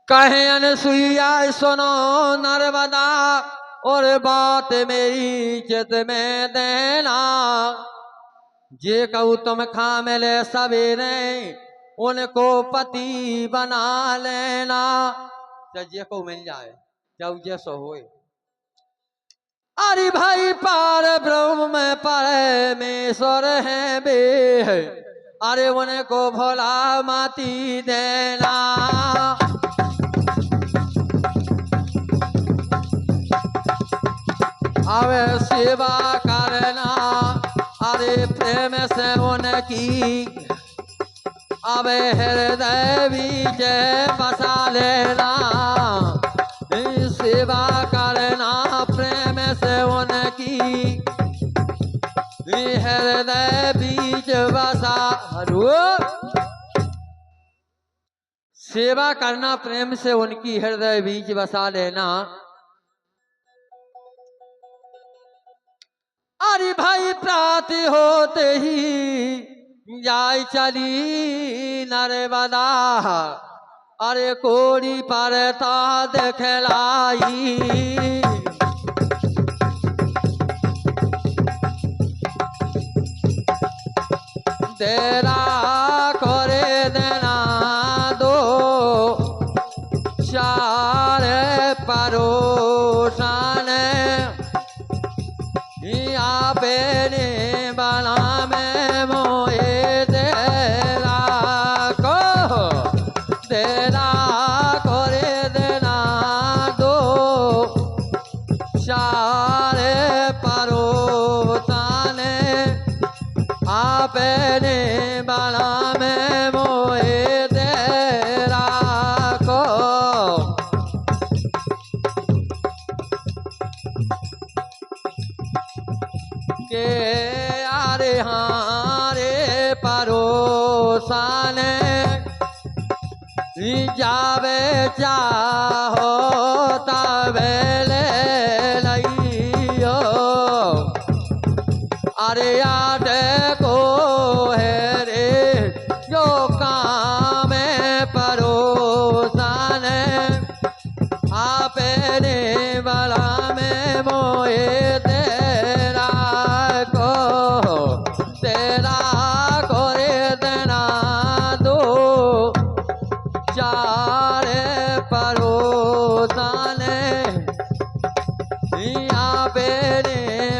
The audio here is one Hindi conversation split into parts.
कहे अनसुईया सुनो नर्मदा और बात मेरी चित में देना। जे कहूँ तुम खा मिले सवेरे उनको पति बना लेना। जे को मिल जाए जाऊ जैसो होए। अरे भाई पार ब्रह्म परमेश्वर है बे, अरे उनको भोला माती देना। अब सेवा करना अरे प्रेम से उनकी, अब हृदय बीच बसा लेना। सेवा करना प्रेम से उनकी, हृदय बीच बसा। सेवा करना प्रेम से उनकी, हृदय बीच बसा लेना। अरे भाई प्रातः होते ही जाय चली नर्मदा, अरे कोड़ी परता देखलाई। तेरा करे देना दो चार परोसान, बेने बना में मोए तेरा को तेरा करे देना दो चार परोताने, आपने बना में मोए तेरा को। के आरे हारे परोसान जावे चाहो तबे ले लइयो। अरे याद को है रे जो काम परोसान, आपने बला में मोए तेरा को तेरा करे देना दो चार परोसान, आपने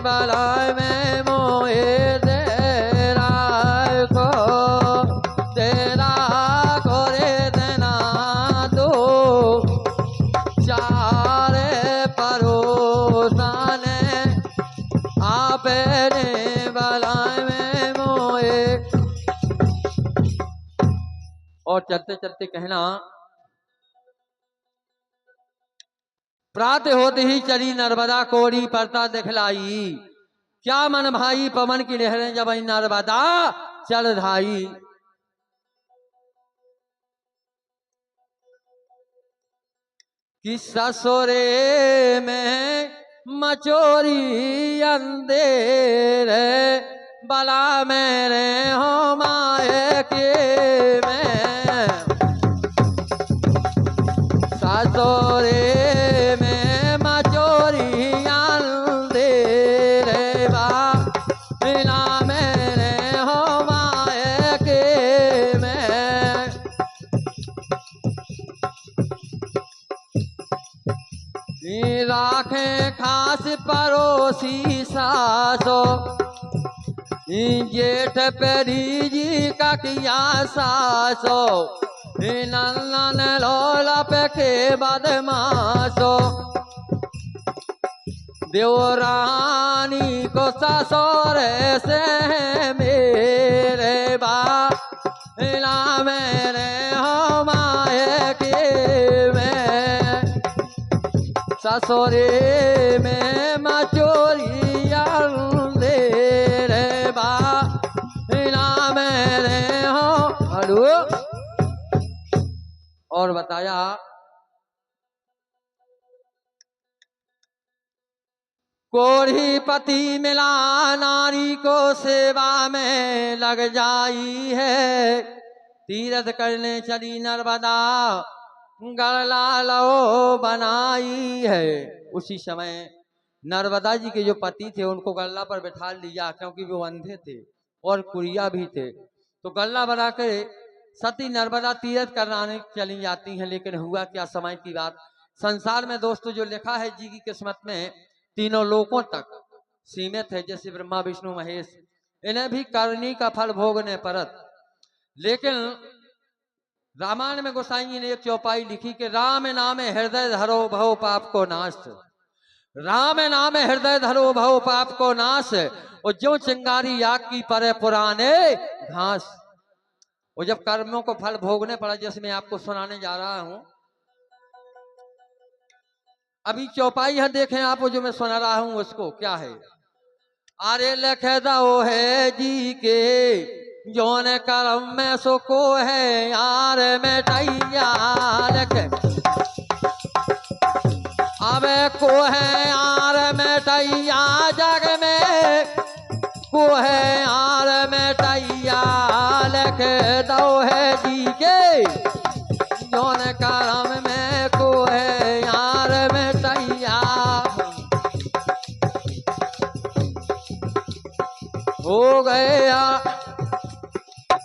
बला में मोए तेरा को तेरा करे देना दो चार परोसान, आपने बला में मोए। और चलते चलते कहना प्रातः होते ही चली नर्मदा कोड़ी परता दिखलाई। क्या मन भाई पवन की लहरें जब नर्मदा चल धाई। कि ससुरे में मचोरी अंधेरे बला मेरे हो माए के में। ससुरे में मचोरी अंधेरे बला मेरे हो माए के में। राखे खास पड़ोसी सासो, जेठ पेरी जी का किया सासो। नंदन लोला पे के बदमाशो, देवरानी को ससुरे से मेरे बाला मेरे हो माए के में। ससुरे में मचोरी अंधेरे बाला मेरे हो। हेलो और बताया कोढ़ी पति मिला नारी को सेवा में लग जाई है। तीर्थ करने चली नर्मदा गरला लो बनाई है। उसी समय नर्मदा जी के जो पति थे उनको गल्ला पर बैठा लिया, क्योंकि वो अंधे थे और कुरिया भी थे। तो गल्ला बना के सती नर्मदा तीर्थ कराने चली जाती हैं। लेकिन हुआ क्या, समय की बात, संसार में दोस्तों जो लिखा है जी की किस्मत में, तीनों लोकों तक सीमित है, जैसे ब्रह्मा विष्णु महेश, इन्हें भी करनी का फल भोगने परत। लेकिन रामायण में गोसाई जी ने एक चौपाई लिखी कि राम नामे हृदय धरो भव पाप को नाश। राम नामे हृदय धरो भव पाप को नाश, और जो चिंगारी आग की परे पुराने घास। और जब कर्मों को फल भोगने पड़ा, जैसे मैं आपको सुनाने जा रहा हूं, अभी चौपाई है, देखें आप, जो मैं सुना रहा हूं उसको क्या है। अरे लख दो है जी के जोन कर्म में सुको है यार मिटैया लख, अब को है यार मिटैया जग में, को है यार मिटैया लख दो है जी के जोन कर्म में को है यार मिटैया।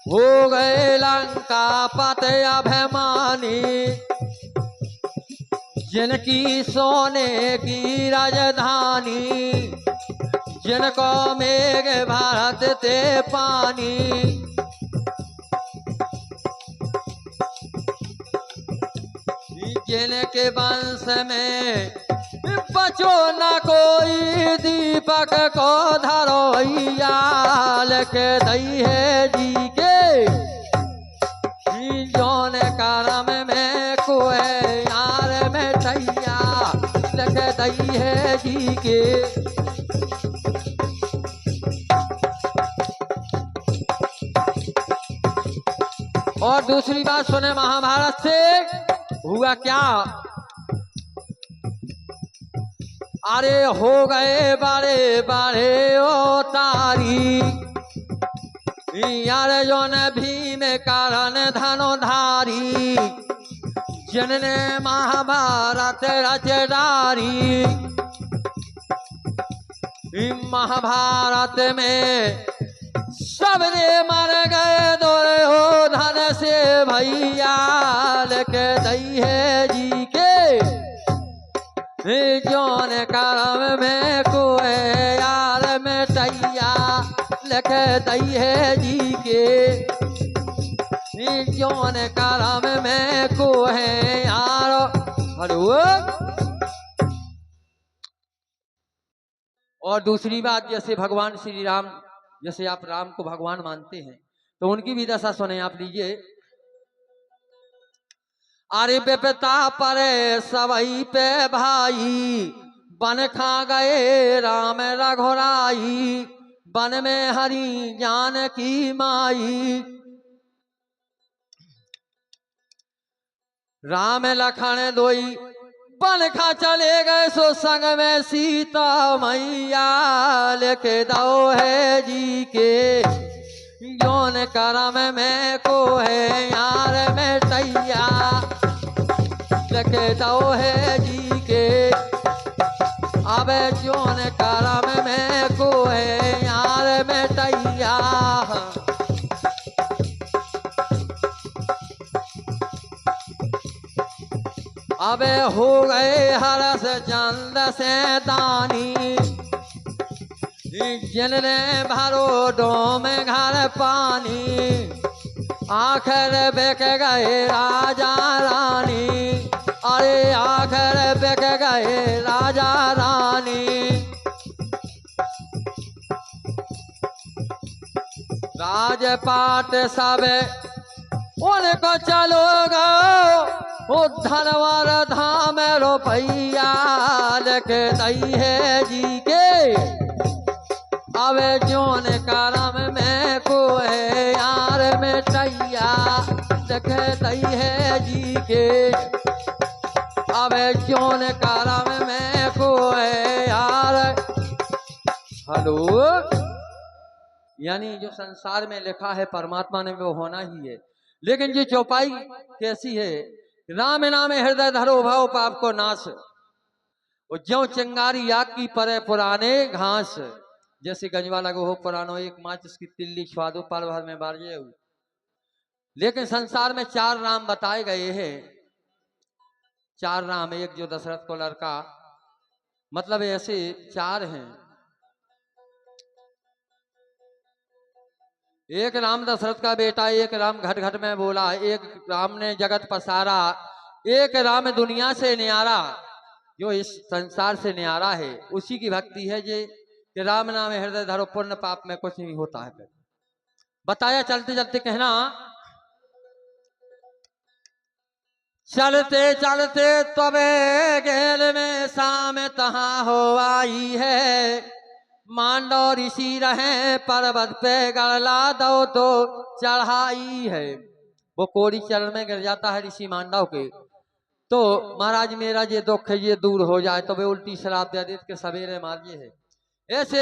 हो गए लंका पत अभिमानी, जिनकी सोने की राजधानी, जिनको मेघ भारत ते पानी। जिनके वंश में बचो न कोई दीपक को धरोइया लख दई है जी के जौन करम में को है यार मिटैया लख दई है जी के। और दूसरी बात सुने महाभारत से, हुआ क्या, अरे हो गए बड़े बड़े ओ तारी, यार जोन भीम कारण धनुधारी, जिनने महाभारत रच डारी। महाभारत में सबने मर गए दुर्योधन से भैया लख दई है जी के जौन कर्म में को है यार मिटैया लख दई है जी के जौन कर्म में को है यार। हेलो। और दूसरी बात, जैसे भगवान श्री राम, जैसे आप राम को भगवान मानते हैं, तो उनकी भी दशा सुने आप लीजिए। अरे विपता परे सबई पे भाई, बन खा गए राम रघुराई, बन में हरि जान की माई। राम लखन दोई बन खा चले गए, सो संग में सीता मैया लेके दो है जी के जौन करम में को है यार मिटैया लेके दो है जी के अब जौन करम में को है यार मिटैया। अबे हो गए हरस चंद से दानी, जिनने भरो डोम घर पानी, आखिर बिक गए राजा रानी। अरे आखिर बिक गए राजा रानी। राजपाट सब उनको चलो गो धनवर धाम रुपैया लेके दई है जी के अब जोन करम में को है यार मिटैया लेके दई है जी के अब जोन करम में को है यार। हेलो। यानी जो संसार में लिखा है परमात्मा ने वो होना ही है। लेकिन ये चौपाई कैसी है राम नाम हृदय धरो भाव पाप को नाश। वो ज्यों चिंगारी आग की परे पुराने घास। जैसे गंजवा लगो हो पुरानो एक माच उसकी तिल्ली स्वादो पाल भर में बारजे हो। लेकिन संसार में चार राम बताए गए हैं। चार राम, एक जो दशरथ को लड़का, मतलब ऐसे चार हैं। एक राम दशरथ का बेटा, एक राम घट घट में बोला, एक राम ने जगत पसारा, एक राम दुनिया से न्यारा। जो इस संसार से न्यारा है उसी की भक्ति है जे कि राम नाम हृदय धरो पुण्य पाप में कुछ नहीं होता है। बताया चलते चलते कहना, चलते चलते तबे गेल में शाम तहाँ हो आई है। मांडव ऋषि रहे पर्वत पे गड़ला दो तो चढ़ाई है। वो कोड़ी चरण में गिर जाता है ऋषि मांडव के। तो महाराज मेरा ये दुख है ये दूर हो जाए, तो वे उल्टी शराब दे देते के सवेरे मारिए है। ऐसे